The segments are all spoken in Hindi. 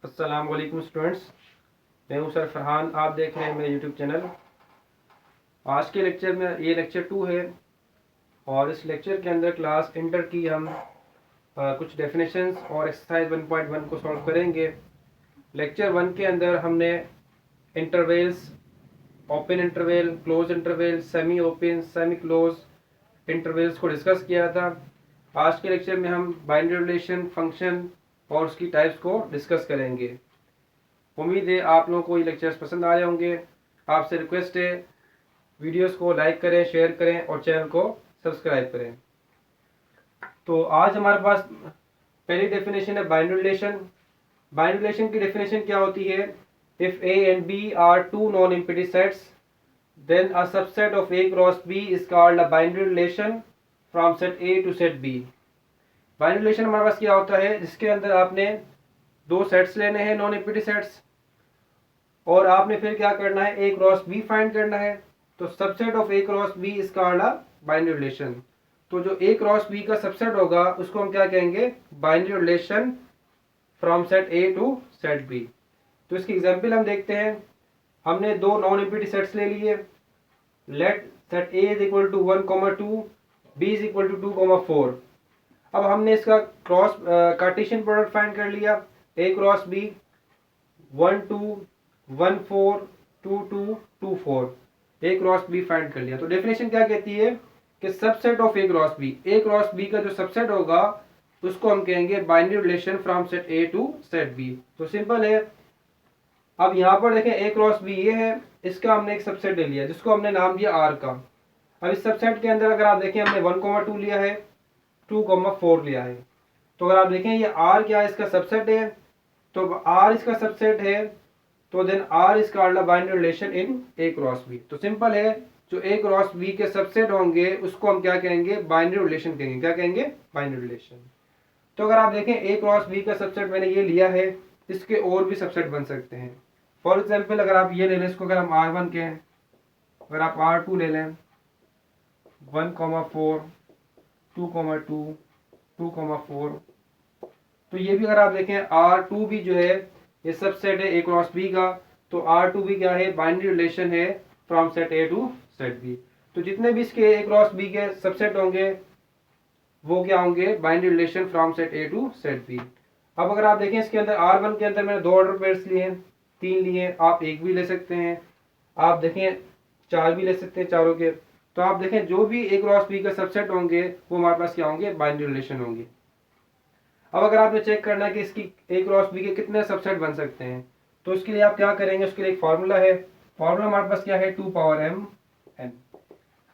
अस्सलाम वालेकुम स्टूडेंट्स, मैं हूं सर फरहान। आप देख रहे हैं मेरे यूट्यूब चैनल। आज के लेक्चर में ये लेक्चर 2 है और इस लेक्चर के अंदर क्लास इंटर की हम कुछ डेफिनेशंस और एक्सरसाइज 1.1 को सॉल्व करेंगे। लेक्चर 1 के अंदर हमने intervals, open interval, close interval, semi open, semi close intervals को डिस्कस किया था। आज के लेक्चर में हम बाइनरी रिलेशन, फंक्शन और उसकी टाइप्स को डिस्कस करेंगे। उम्मीद है आप लोगों को ये लेक्चर्स पसंद आए होंगे। आपसे रिक्वेस्ट है वीडियोस को लाइक करें, शेयर करें और चैनल को सब्सक्राइब करें। तो आज हमारे पास पहली डेफिनेशन है बाइनरी रिलेशन। बाइनरी रिलेशन की डेफिनेशन क्या होती है? If A and B are two non empty sets then a subset of A cross B is called a binary relation from set A to set B. Binary relation हमारे पास क्या होता है? जिसके अंदर आपने दो सेट्स लेने हैं, नॉन एम्प्टी सेट्स, और आपने फिर क्या करना है? ए क्रॉस बी फाइंड करना है। तो subset of A cross B is called a binary relation. तो जो ए क्रॉस बी का सबसेट होगा उसको हम क्या कहेंगे? Binary relation from set A to set B. तो इसकी एग्जांपल हम देखते हैं। हमने दो नॉन एम्प्टी सेट्स ले लिए। Let set A is equal to 1,2, B is equal to 2,4। अब हमने इसका क्रॉस कार्टेशियन प्रोडक्ट फाइंड कर लिया। A cross B 1 2 1 4 2 2 2 4, A cross B find कर लिया। तो डेफिनेशन क्या कहती है कि subset of A cross B का जो सबसेट होगा उसको हम कहेंगे binary relation from set A to set B. तो सिंपल है। अब यहाँ पर देखें ए क्रॉस बी ये है, इसका हमने एक सबसेट ले लिया जिसको हमने नाम दिया आर का। अब इस सबसेट के अंदर अगर आप देखें हमने 1,2 लिया है, 2,4 लिया है। तो अगर आप देखें ये आर क्या है? इसका सबसेट है। तो आर इसका सबसेट है, तो then R is called a binary relation in A cross B. तो सिंपल है, जो ए क्रॉस बी के सबसेट होंगे उसको हम क्या कहेंगे? बाइनरी रिलेशन कहेंगे। क्या कहेंगे? Binary relation. तो अगर आप देखें ए क्रॉस बी का सबसेट मैंने ये लिया है, इसके और भी सबसेट बन सकते हैं। फॉर एग्जाम्पल अगर आप ये ले लें, इसको अगर हम R1 कहें, अगर आप R2 ले लें, 1,4 2,2 2,4, तो ये भी अगर आप देखें R2 भी जो है ये सबसेट है ए क्रॉस बी का। तो R2 भी क्या है? बाइनरी रिलेशन है from set A to set B. तो जितने भी इसके ए क्रॉस बी के सबसेट होंगे वो क्या होंगे? Binary relation from set A to set B. अब अगर आप देखें इसके अंदर R1 के अंदर मैंने दो ऑर्डर पेयर्स लिए हैं, 3 लिए, आप एक भी ले सकते हैं, आप देखें 4 भी ले सकते हैं चारों के। तो आप देखें जो भी ए क्रॉस बी के सबसेट होंगे वो हमारे पास क्या होंगे? बाइनरी रिलेशन होंगे। अब अगर आपने चेक करना है कि इसकी ए क्रॉस बी के कितने सबसेट बन सकते हैं, तो उसके लिए आप क्या करेंगे? उसके लिए एक फॉर्मूला है। फॉर्मूला हमारे पास क्या है? 2 पावर m n।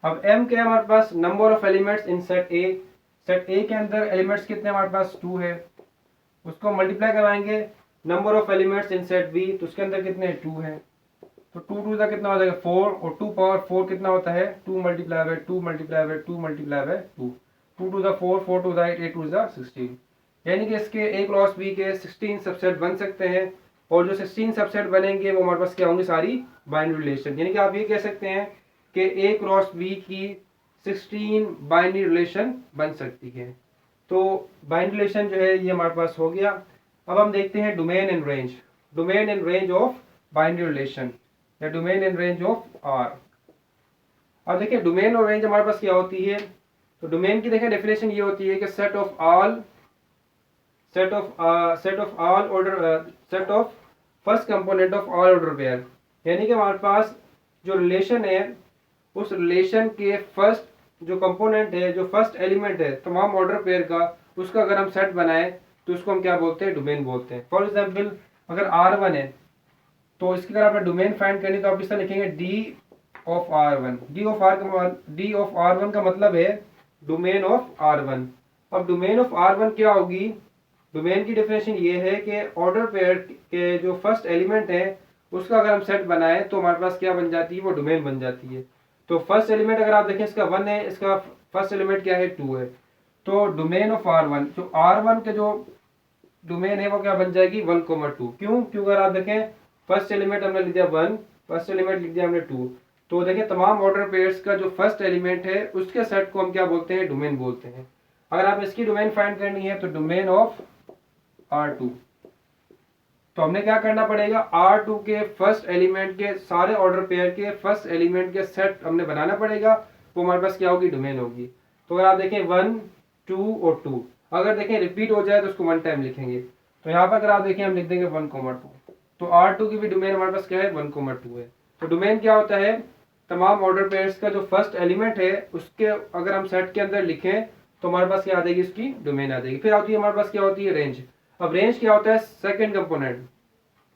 अब m क्या है हमारे पास? Number of elements in set A. Set A के अंदर एलिमेंट्स कितने हमारे पास? 2 है। उसको मल्टीप्लाई करवाएंगे number of elements in set B, तो उसके अंदर कितने? 2 है। तो 2 2 का कितना हो जाएगा? 4, और 2 पावर 4 कितना होता है? 2 multiply by 2 multiply by 2 multiply by 2। 2 to the 4, 4 to the 8, 8 to the 16। यानी कि इसके ए क्रॉस बी के 16 सबसेट बन सकते हैं, और जो 16 सबसेट बनेंगे वो हमारे पास क्या होंगे? सारी बाइनरी रिलेशन। यानी कि आप ये कह सकते हैं कि ए क्रॉस बी की 16 बाइनरी रिलेशन बन सकती है। तो बाइनरी रिलेशन जो है ये हमारे पास हो गया। अब हम देखते हैं domain and range. Domain and range of binary relation या domain and range of R. अब देखिए डोमेन और रेंज हमारे पास क्या होती है। तो डोमेन की देखिए डेफिनेशन ये होती है कि set of first component of all order pair. यानी कि हमारे पास जो रिलेशन है उस रिलेशन के फर्स्ट जो कंपोनेंट है, जो फर्स्ट एलिमेंट है तमाम ऑर्डर पेयर का, उसका अगर हम सेट बनाए तो उसको हम क्या बोलते हैं? डोमेन बोलते हैं। फॉर एग्जाम्पल अगर R1 है तो इसकी अगर आपने डोमेन फाइंड करनी तो आप इस तरह लिखेंगे D of R1। D of R1 का मतलब है डोमेन ऑफ R1। अब डोमेन ऑफ R1 क्या होगी? डोमेन की डेफिनेशन ये है कि ऑर्डर पेयर के जो फर्स्ट एलिमेंट है उसका अगर हम सेट बनाए तो हमारे पास क्या बन जाती है? वो डोमेन बन जाती है। तो फर्स्ट एलिमेंट अगर आप देखें इसका 1 है, इसका फर्स्ट एलिमेंट क्या है? 2 है। तो डोमेन ऑफ R1, जो R1 के जो डोमेन है वो क्या बन जाएगी? 1,2। क्यों? क्योंकि अगर आप देखें फर्स्ट एलिमेंट हमने लिख दिया 1, फर्स्ट एलिमेंट लिख दिया हमने 2, तो देखें तमाम ऑर्डर पेयर्स का जो फर्स्ट एलिमेंट है उसके सेट को हम क्या बोलते हैं? डोमेन बोलते हैं। अगर आप इसकी डोमेन फाइंड करनी है तो डोमेन ऑफ R2। तो हमने क्या करना पड़ेगा, R2 के फर्स्ट एलिमेंट के सारे ऑर्डर पेयर के फर्स्ट एलिमेंट के सेट हमने बनाना पड़ेगा, वो हमारे पास क्या होगी, डोमेन होगी। तो अगर आप देखें 1 2 और 2, अगर देखें रिपीट हो जाए तो उसको 1 टाइम लिखेंगे। तो यहाँ पर अगर आप देखें हम लिख देंगे 1,2, तो R2 की भी डोमेन हमारे पास क्या है, 1,2 है। तो डोमेन क्या होता है, तमाम ऑर्डर पेयर्स का जो फर्स्ट एलिमेंट है उसके अगर हम सेट के अंदर लिखें तो हमारे पास क्या आ जाएगी, उसकी डोमेन आ जाएगी। फिर आती है हमारे पास क्या होती है, रेंज। अब रेंज क्या होता है, सेकंड कंपोनेंट।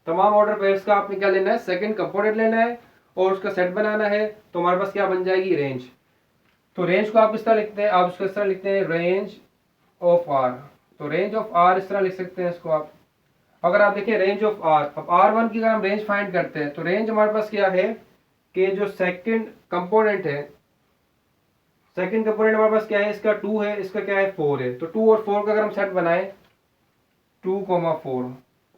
तमाम ऑर्डर पेयर्स का आपने क्या लेना है, सेकंड कंपोनेंट लेना है और उसका सेट बनाना है, तो हमारे पास क्या बन जाएगी, रेंज। तो रेंज को आप इस तरह लिखते हैं, आप इसको इस तरह लिखते हैं, रेंज ऑफ आर। तो रेंज ऑफ आर इस तरह लिख सकते हैं इसको आप। अगर आप देखिए रेंज ऑफ आर, अब R1 की अगर हम रेंज फाइंड करते हैं तो रेंज हमारे पास क्या है कि जो सेकंड कंपोनेंट है, सेकंड कंपोनेंट हमारे पास क्या है, इसका 2 है, इसका क्या है, 4 है। तो 2 और 4 का अगर हम सेट बनाएं 2,4,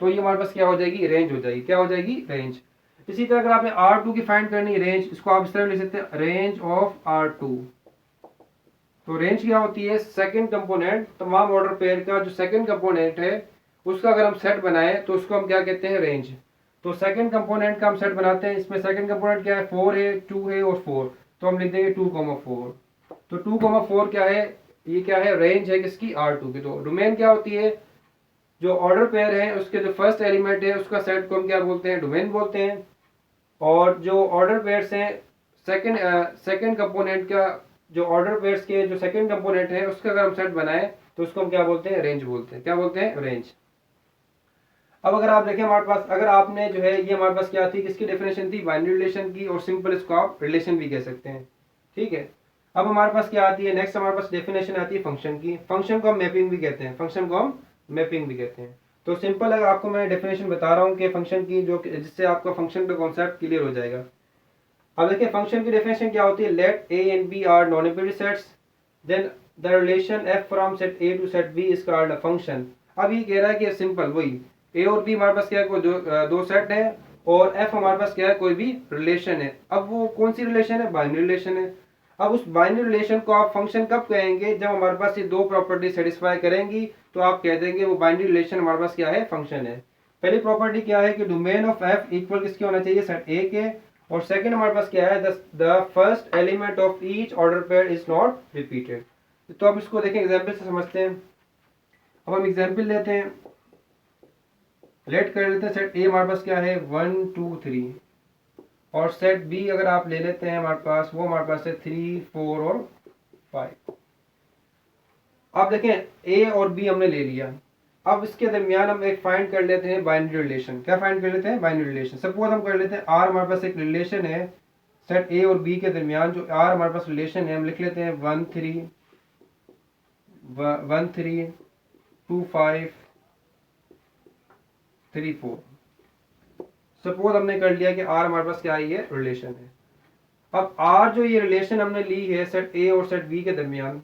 तो ये हमारे पास क्या हो जाएगी, रेंज हो जाएगी। क्या हो जाएगी, रेंज। इसी तरह अगर आपने R2 की फाइंड करनी है रेंज, इसको आप इस तरह लिख सकते हैं, रेंज ऑफ R2। तो रेंज क्या होती है, सेकंड कंपोनेंट, तमाम ऑर्डर पेयर का जो सेकंड कंपोनेंट है उसका अगर हम सेट बनाए तो उसको हम क्या कहते हैं, रेंज। तो सेकंड कंपोनेंट का हम सेट बनाते हैं, इसमें सेकंड कंपोनेंट क्या है, 4 है, 2 है और 4, तो हम लिख देंगे 2,4। तो 2,4 क्या है, ये क्या है, रेंज है किसकी, R2 की। तो डोमेन क्या होती है, जो ऑर्डर पेयर है उसके जो फर्स्ट एलिमेंट है उसका सेट को हम क्या बोलते हैं, डोमेन बोलते हैं। और जो ऑर्डर पेयर्स हैं सेकंड कंपोनेंट का, जो ऑर्डर पेयर्स के जो सेकंड कंपोनेंट है उसका अगर हम सेट बनाए तो उसको हम क्या बोलते हैं, रेंज बोलते हैं। क्या बोलते हैं, रेंज। अब अगर आप देखें हमारे पास, अगर आपने जो है ये हमारे पास क्या थी, किसकी डेफिनेशन थी, बाइनरी रिलेशन की, और सिंपल इसको आप रिलेशन भी कह सकते हैं। ठीक है, अब हमारे पास क्या आती है, नेक्स्ट हमारे पास डेफिनेशन आती है फंक्शन की। फंक्शन को हम मैपिंग भी कहते हैं, फंक्शन को हम मैपिंग भी कहते हैं। तो सिंपल अगर आपको मैं डेफिनेशन बता रहा हूँ कि फंक्शन की, जो जिससे आपका फंक्शन का कॉन्सेप्ट क्लियर हो जाएगा। अब देखिए फंक्शन की डेफिनेशन क्या होती है, let A and B are non implicit sets, then the relation F from set A to set B is called a function. अब ये कह रहा है कि सिंपल वही ए और बी हमारे पास क्या है, कोई दो सेट है, और एफ हमारे पास क्या है, कोई भी रिलेशन है। अब वो कौन सी रिलेशन है, बाइनरी रिलेशन है। अब उस बाइनरी रिलेशन को आप फंक्शन कब कहेंगे, जब हमारे पास ये दो प्रॉपर्टी सेटिस्फाई करेंगी तो आप कह देंगे वो बाइनरी रिलेशन हमारे पास क्या है, फंक्शन है। पहली प्रॉपर्टी क्या है कि डोमेन ऑफ एफ इक्वल किसके होना चाहिए, सेट ए के। और सेकंड हमारे पास क्या है, the first element of each order pair is not repeated. तो अब इसको देखें, एग्जाम्पल से समझते हैं। अब हम एग्जाम्पल लेते हैं, लेट कर लेते हैं, सेट ए हमारे पास क्या है, 1 2 3, और सेट बी अगर आप ले लेते हैं हमारे पास, वो हमारे पास है 3 4 और 5। अब देखें ए और बी हमने ले लिया, अब इसके दरमियान हम एक फाइंड कर लेते हैं बाइनरी रिलेशन। क्या फाइंड कर लेते हैं, बाइनरी रिलेशन। सपोज हम कर लेते हैं आर हमारे पास एक रिलेशन है सेट ए और बी के दरमियान, जो आर हमारे पास रिलेशन है हम लिख लेते हैं 1 3 2 5 3 4। सपोज हमने कर लिया कि आर हमारे पास क्या है, ये रिलेशन है। अब आर जो ये रिलेशन हमने ली है सेट ए और सेट बी के दरमियान,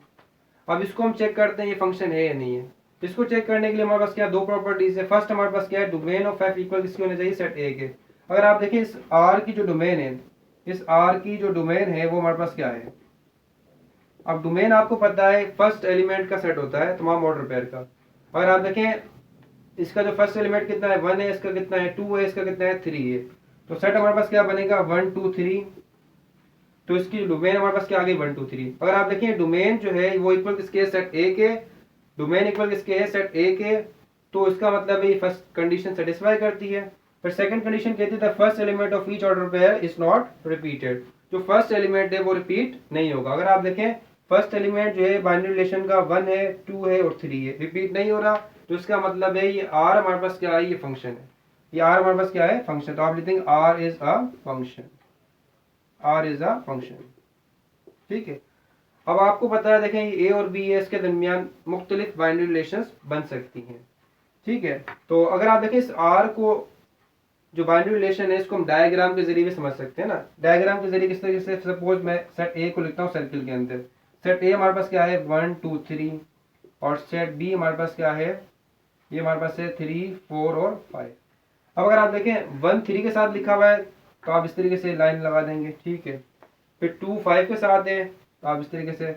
अब इसको हम चेक करते हैं ये फंक्शन है या नहीं है। इसको चेक करने के लिए हमारे पास क्या दो प्रॉपर्टीज है। फर्स्ट हमारे पास क्या है, डोमेन ऑफ एफ इक्वल किसकी होनी चाहिए, सेट ए के। अगर आप देखें इस आर की जो डोमेन है, इस आर की जो डोमेन है वो हमारे पास क्या है। अब डोमेन आपको पता है फर्स्ट एलिमेंट का सेट होता है तमाम ऑर्डर पेयर का। अगर आप देखें इसका जो फर्स्ट एलिमेंट कितना है, 1 है, इसका कितना है, 2 है, इसका कितना है, 3 है। तो सेट हमारे पास क्या बनेगा, 1 2 3। तो इसकी डोमेन हमारे पास क्या आ गई, 1 2 3। अगर आप देखिए डोमेन जो है वो इक्वल किसके, सेट ए के। डोमेन इक्वल किसके है, सेट ए के। तो इसका मतलब ये फर्स्ट कंडीशन सेटिस्फाई करती है। फिर सेकंड कंडीशन कहती है the first element of each order pair is not repeated. जो फर्स्ट एलिमेंट है वो रिपीट नहीं होगा। अगर आप देखें फर्स्ट एलिमेंट जो है बाइनरी रिलेशन का 1 है, 2 है और 3 है, रिपीट नहीं हो रहा, तो इसका मतलब है ये आर हमारे पास क्या है, ये फंक्शन है। ये आर हमारे पास क्या है, फंक्शन। तो आप लिखते हैं R is a function, R is a function. ठीक है, अब आपको पता है देखें ए और बी है, इसके दरमियान मुख्तलिफ बाइनरी रिलेशंस बन सकती हैं। ठीक है, तो अगर आप देखें इस आर को, जो बाइनरी रिलेशन है, इसको हम डायग्राम के जरिए भी समझ सकते हैं ना। डायग्राम के जरिए किस तरीके से, सपोज मैं सेट ए को लिखता हूँ सर्किल के अंदर। सेट ए हमारे पास क्या है, 1 2 3, और सेट बी हमारे पास क्या है, ये हमारे पास है 3 4 और 5। अब अगर आप देखें 1 3 के साथ लिखा हुआ है तो आप इस तरीके से लाइन लगा देंगे। ठीक है, फिर 2 5 के साथ है तो आप इस तरीके से,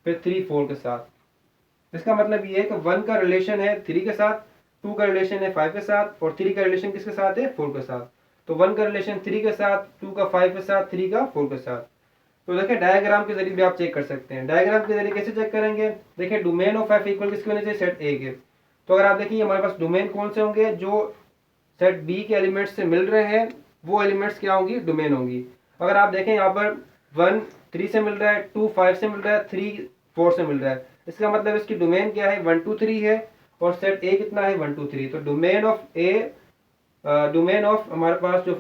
फिर 3 4 के साथ। इसका मतलब ये है कि 1 का रिलेशन है 3 के साथ, 2 का रिलेशन है 5 के साथ और 3 का रिलेशन किसके साथ है 4 के साथ। तो 1 का रिलेशन 3 के साथ, 2 का 5 के साथ, 3 का 4 के साथ। तो देखिए डायग्राम के जरिए भी आप चेक कर सकते हैं। डायग्राम के जरिए कैसे चेक करेंगे, देखिए डोमेन ऑफ एफ इक्वल किसके होने चाहिए, सेट ए के। तो अगर आप देखिए हमारे पास डोमेन कौन से होंगे, जो सेट बी के एलिमेंट्स से मिल रहे हैं वो एलिमेंट्स क्या होंगी, डोमेन होंगी। अगर आप देखें यहाँ पर 1 3 से मिल रहा है, 2 5 से मिल रहा है, 3 4 से मिल रहा है, इसका मतलब इसकी डोमेन क्या है 1 2 3 है और सेट ए कितना है 1 2 3। तो domain of A, domain of हमारे पास जो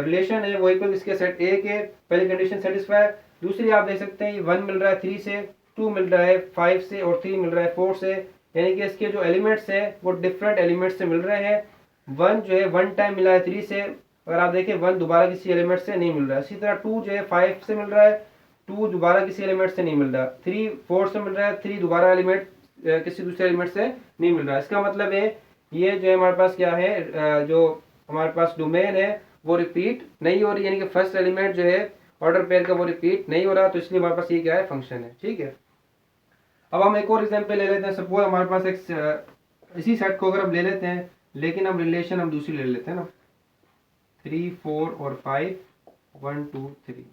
रिलेशन है वो इक्वल इसके सेट ए के, पहली कंडीशन सेटिस्फाई। दूसरी आप देख सकते हैं 1 मिल रहा है 3 से, 2 मिल रहा है 5 से और 3 मिल रहा है 4 से, यानी कि इसके जो एलिमेंट्स हैं वो डिफरेंट एलिमेंट्स से मिल रहे हैं। 1 जो है 1 टाइम मिला है 3 से, अगर आप देखें 1 दोबारा किसी एलिमेंट से नहीं मिल रहा है। इसी तरह 2 जो है 5 से मिल रहा है, 2 दोबारा किसी एलिमेंट से नहीं मिल रहा। 3 4 से मिल रहा है, 3 दोबारा एलिमेंट किसी दूसरे एलिमेंट से नहीं मिल रहा। इसका मतलब है ये जो है हमारे पास क्या है, जो हमारे पास डोमेन है वो रिपीट नहीं हो रही, यानी कि फर्स्ट एलिमेंट जो है ऑर्डर पेयर का वो रिपीट नहीं हो रहा, तो इसलिए हमारे पास ये क्या है फंक्शन है। ठीक है, अब हम एक और एग्जांपल ले लेते हैं। सपोज हमारे पास एक इसी सेट को अगर हम ले लेते हैं, लेकिन हम रिलेशन हम दूसरी ले लेते हैं ना, 3 4 और 5 1 2 3।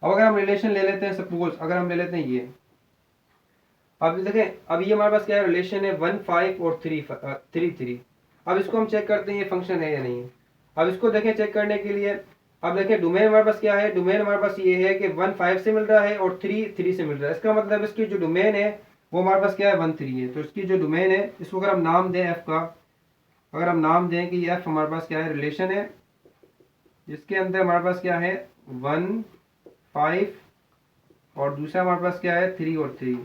अब अगर हम रिलेशन ले लेते हैं, सपोज अगर हम ले लेते हैं ये, अब देखें अब ये हमारे पास क्या है रिलेशन है 1 5 और 3 3। अब इसको हम चेक करते हैं ये फंक्शन है या नहीं है। अब इसको देखें चेक करने के लिए, अब देखें डोमेन हमारे पास क्या है, डोमेन हमारे पास ये है कि 1 5 से मिल रहा है और 3 3 से मिल रहा है। इसका मतलब इसकी जो डोमेन है वो हमारे पास क्या है 1 3 है। तो इसकी जो डोमेन है इसको अगर हम नाम दें एफ का, अगर हम नाम दें कि एफ हमारे पास क्या है रिलेशन है जिसके अंदर हमारे पास क्या है 1 5 और दूसरा हमारे पास क्या है 3 और 3।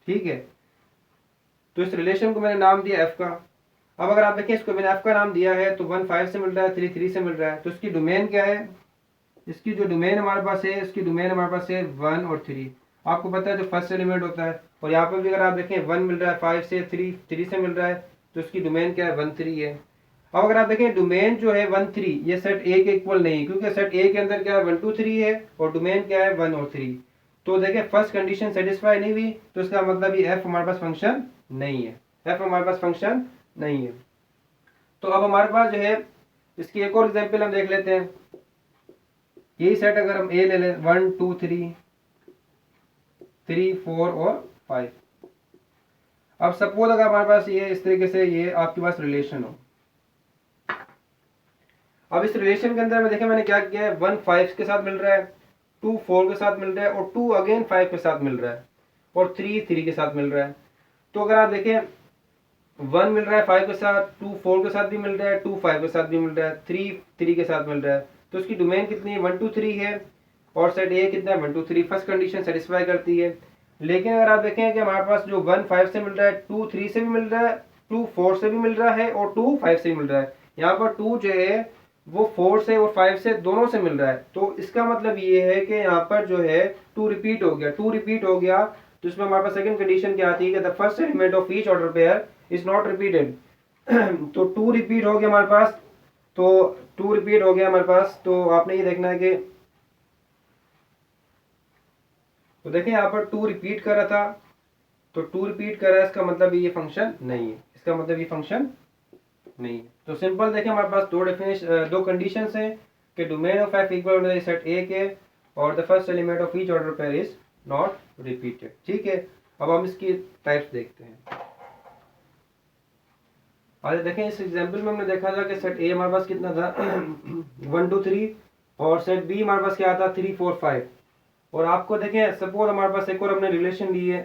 ठीक है, तो इस रिलेशन को मैंने नाम दिया एफ का। अब अगर आप देखें इसको मैंने एफ का नाम दिया है, तो 1 5 से मिल रहा है, 3 3 से मिल रहा है, तो इसकी डोमेन क्या है, इसकी जो डोमेन हमारे पास है, इसकी डोमेन हमारे पास है 1 और 3। आपको पता है जो फर्स्ट एलिमेंट होता है, और यहाँ पर भी अगर आप देखें 1 मिल रहा है 5 से, 3 से मिल रहा है, तो इसकी डोमेन क्या है 1 3 है। अब अगर आप देखें डोमेन जो है 1 3 ये सेट ए के इक्वल नहीं, क्योंकि सेट ए के अंदर क्या है 1 2 3 है और डोमेन क्या है 1 और 3। तो देखें फर्स्ट कंडीशन सेटिस्फाई नहीं हुई, तो इसका मतलब ये एफ हमारे पास फंक्शन नहीं है, एफ हमारे पास फंक्शन नहीं है। तो अब हमारे पास जो है इसकी एक और एग्जांपल हम देख लेते हैं। यही सेट अगर हम ए ले लें 1 2 3 3 4 और 5। अब सपोज अगर हमारे पास ये इस तरीके से ये आपके पास रिलेशन हो, अब इस रिलेशन के अंदर में देखें मैंने क्या किया है 1 5 के साथ मिल रहा है, 2 4 के साथ मिल रहा है और 2 अगेन 5 के साथ मिल रहा है और 3 3 के साथ मिल रहा है। तो अगर आप देखें 1 मिल रहा है 5 के साथ, 2 4 के साथ भी मिल रहा है, 2 5 के साथ भी मिल रहा है, 3 3 के साथ मिल रहा है, तो इसकी डोमेन कितनी है 1 2 3 है और सेट ए कितना है 1 2 3। फर्स्ट कंडीशन सेटिस्फाई करती है। लेकिन अगर आप देखें कि हमारे पास जो 1 5 से मिल रहा है, 2 3 से भी मिल रहा है, 2 4 से भी मिल रहा है और 2 5 से भी मिल रहा है। यहाँ पर 2 जो है वो 4 से और 5 से दोनों से मिल रहा है, तो इसका मतलब ये है कि यहाँ पर जो है 2 रिपीट हो गया। 2 रिपीट हो गया तो इसमें हमारे पास सेकंड कंडीशन क्या आती है कि the first element of each order pair is not repeated. तो 2 रिपीट हो गया हमारे पास, तो 2 रिपीट हो गया हमारे पास, तो आपने ये देखना है कि तो देखें यहाँ पर 2 रिपीट कर रहा था, तो 2 रिपीट कर रहा है, इसका मतलब ये फंक्शन नहीं है, इसका मतलब ये फंक्शन नहीं है। तो सिंपल देखें हमारे पास दो कंडीशंस हैं कि domain of F equal set A के और the first element of each order pair is not repeated. ठीक है, अब हम इसकी टाइप्स देखते हैं। आज देखें इस एग्जांपल में हमने देखा था कि सेट ए हमारे पास कितना था 1 2 3 और सेट बी हमारे पास क्या था 3 4 5। और आपको देखें सपोज हमारे पास एक और हमने रिलेशन ली है,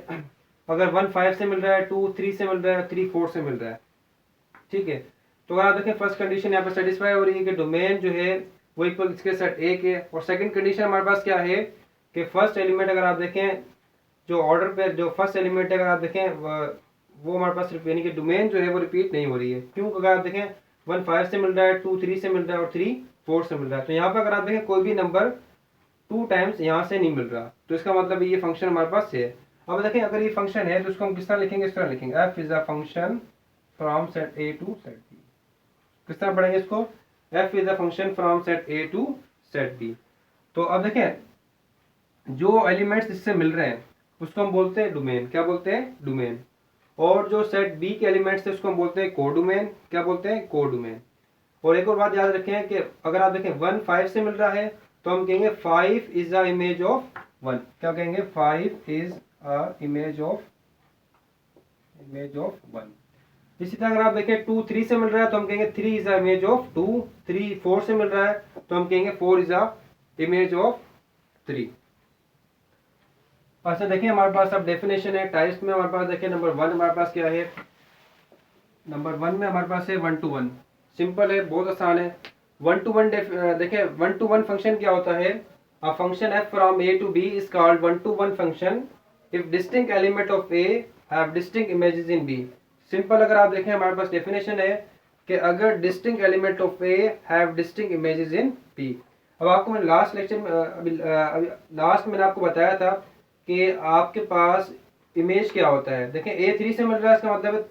अगर 1 5 से मिल रहा है, 2 3 से मिल रहा है, 3 4 से मिल रहा है। ठीक है, तो अगर आप देखें फर्स्ट कंडीशन यहाँ पर सेटिस्फाई हो रही है कि डोमेन जो है वो इक्वल इसके सेट ए के, और सेकंड कंडीशन हमारे पास क्या है कि फर्स्ट एलिमेंट अगर आप देखें जो ऑर्डर पे जो फर्स्ट एलिमेंट है अगर आप देखें वो हमारे पास यानी कि डोमेन जो है वो रिपीट नहीं हो रही है। क्यों, अगर आप देखें 1 5 से मिल रहा है, 2 3 से मिल रहा है और 3 4 से मिल रहा है, तो यहाँ पर अगर आप देखें कोई भी नंबर 2 टाइम्स यहाँ से नहीं मिल रहा, तो इसका मतलब ये फंक्शन हमारे पास है। अब देखें अगर ये फंक्शन है तो इसको हम किस तरह लिखेंगे, इस तरह लिखेंगे F is a function from set A to set B. किस तरह पढ़ेंगे इसको, F is a function from set A to set B. तो अब देखें जो एलिमेंट्स इससे मिल रहे हैं उसको हम बोलते हैं डोमेन। क्या बोलते हैं, डोमेन। और जो सेट बी के एलिमेंट्स है उसको हम बोलते हैं कोडोमेन। क्या बोलते हैं? कोडोमेन। और एक और बात याद रखें कि अगर आप देखें 1 5 से मिल रहा है तो हम कहेंगे 5 इज द इमेज ऑफ 1। क्या कहेंगे? 5 इज अ इमेज ऑफ 1। इसी तरह अगर आप देखें 2 3 से मिल रहा है तो हम कहेंगे 3 इज द इमेज ऑफ 2। 3 4 से मिल रहा है तो हम कहेंगे 4 इज द इमेज ऑफ 3। अच्छा देखिए हमारे पास अब डेफिनेशन है टाइप्स में। हमारे पास देखिए नंबर 1 हमारे पास क्या है? नंबर 1 में हमारे पास है 1 to 1। सिंपल है, बहुत आसान है। 1 to 1 देखिए 1 to 1 फंक्शन क्या होता है? A function f from a to b is called 1 to 1 function if distinct element of a have distinct images in b। Simple अगर आप देखें हमारे पास डेफिनेशन है कि अगर distinct element of A have distinct images in P. अब आपको मैंने लास्ट लेक्चर में अभी लास्ट में मैंने आपको बताया था कि आपके पास इमेज क्या होता है। देखें ए 3 से मिल रहा है, इसका मतलब है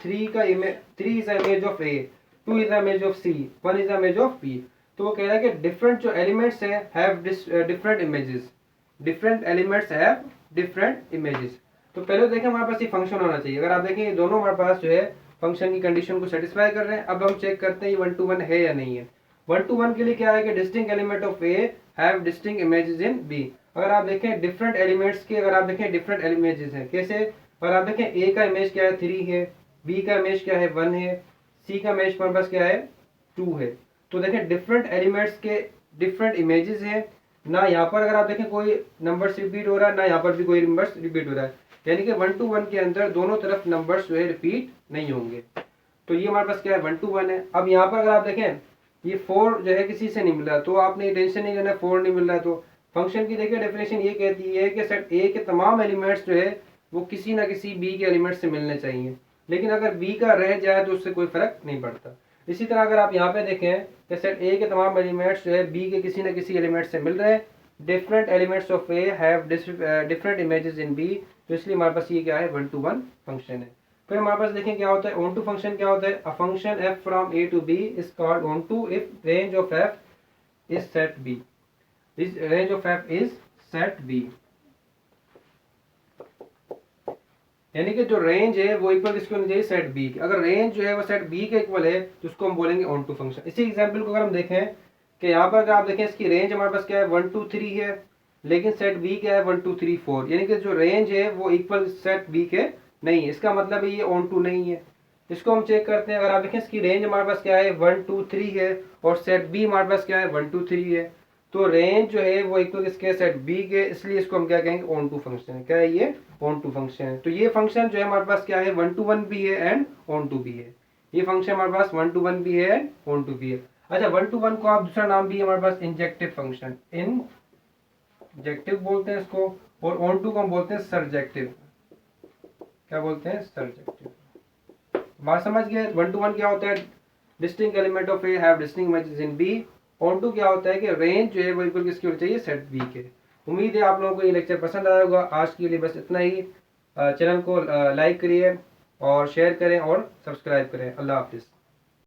3 is image of A, 2 is image of C, 1 is image of P. तो वो कह रहा है कि डिफरेंट जो एलिमेंट्स है have different images. Different elements have different images. तो पहले देखें हमारे पास ये फंक्शन होना चाहिए। अगर आप देखें ये दोनों हमारे पास जो है फंक्शन की कंडीशन को सेटिस्फाई कर रहे हैं। अब हम चेक करते हैं ये 1 to 1 है या नहीं है। 1 to 1 के लिए क्या है कि distinct element of A have distinct images in B. अगर आप देखें डिफरेंट एलिमेंट्स के, अगर आप देखें डिफरेंट इमेजेस हैं कैसे? अगर आप देखें ए का इमेज क्या है? 3 है, बी का इमेज क्या है? 1 है, सी का इमेज हमारे पास क्या है? 2 है। तो देखें डिफरेंट एलिमेंट्स के डिफरेंट इमेजेस हैं। ना यहाँ पर अगर आप देखें कोई नंबर्स रिपीट हो रहा है, ना यहाँ पर भी कोई नंबर्स रिपीट हो रहा है। यानी कि 1 to 1 के अंदर दोनों तरफ नंबर्स जो है रिपीट नहीं होंगे। तो ये हमारे पास क्या है? 1 to 1 है। अब यहाँ पर अगर आप देखें ये 4 जो है किसी से नहीं मिल रहा तो आपने टेंशन नहीं लेना, 4 नहीं मिल रहा। तो फंक्शन की देखिए डेफिनेशन ये कहती है कि सेट ए के तमाम एलिमेंट्स जो है वो किसी ना किसी बी के एलिमेंट से मिलने चाहिए, लेकिन अगर बी का रह जाए तो उससे कोई फर्क नहीं पड़ता। इसी तरह अगर आप यहाँ पे देखें कि सेट ए के तमाम एलिमेंट्स जो है बी के किसी ना किसी एलिमेंट से मिल रहे हैं। Different elements of A have different images in B. तो इसलिए हमारे पास ये क्या है? 1 to 1 फंक्शन है। फिर हमारे पास देखें क्या होता है? ऑन टू फंक्शन क्या होता है? A function f from a to b is called onto if range of f is set b। इस range of f is set b, यानी कि जो रेंज है वो इक्वल किसको होनी चाहिए? सेट b की। अगर रेंज जो है वो सेट b के इक्वल है तो उसको हम बोलेंगे ऑन टू फंक्शन। इसी एग्जांपल को अगर हम देखें कि यहाँ पर अगर आप देखें इसकी रेंज हमारे पास क्या है? 1 2 3 है, लेकिन सेट b क्या है? 1 2 3 4। यानी कि जो रेंज है वो इक्वल सेट b के नहीं है। इसका मतलब है ये ऑन टू नहीं है। इसको हम चेक करते हैं। अगर आप देखें इसकी रेंज हमारे पास क्या है? 1 2 3 है और सेट बी हमारे पास क्या है? 1 2 3 है। तो रेंज जो है वो इक्वल किसके? सेट बी के। इसलिए इसको हम क्या कहेंगे? ऑन टू फंक्शन है। क्या है ये? ऑन टू फंक्शन है। तो ये फंक्शन जो है हमारे पास क्या है? 1 to 1 भी है एंड ऑन टू भी है। ये फंक्शन हमारे पास 1 to 1 भी है एंड ऑन टू भी है। अच्छा 1 to 1 को आप दूसरा नाम भी है हमारे पास इंजेक्टिव फंक्शन, इंजेक्टिव बोलते हैं इसको। और ऑन टू को हम बोलते हैं सरजेक्टिव। क्या बोलते हैं? सरजेक्टिव। बात समझ गए? 1 to 1 क्या होता है? Distinct element of A have distinct images in B. Onto क्या होता है कि रेंज जो है वो इक्वल किसकी होनी चाहिए? सेट बी के। उम्मीद है आप लोगों को ये लेक्चर पसंद आया होगा। आज के लिए बस इतना ही। चैनल को लाइक करिए और शेयर करें और सब्सक्राइब करें। अल्लाह हाफिज़।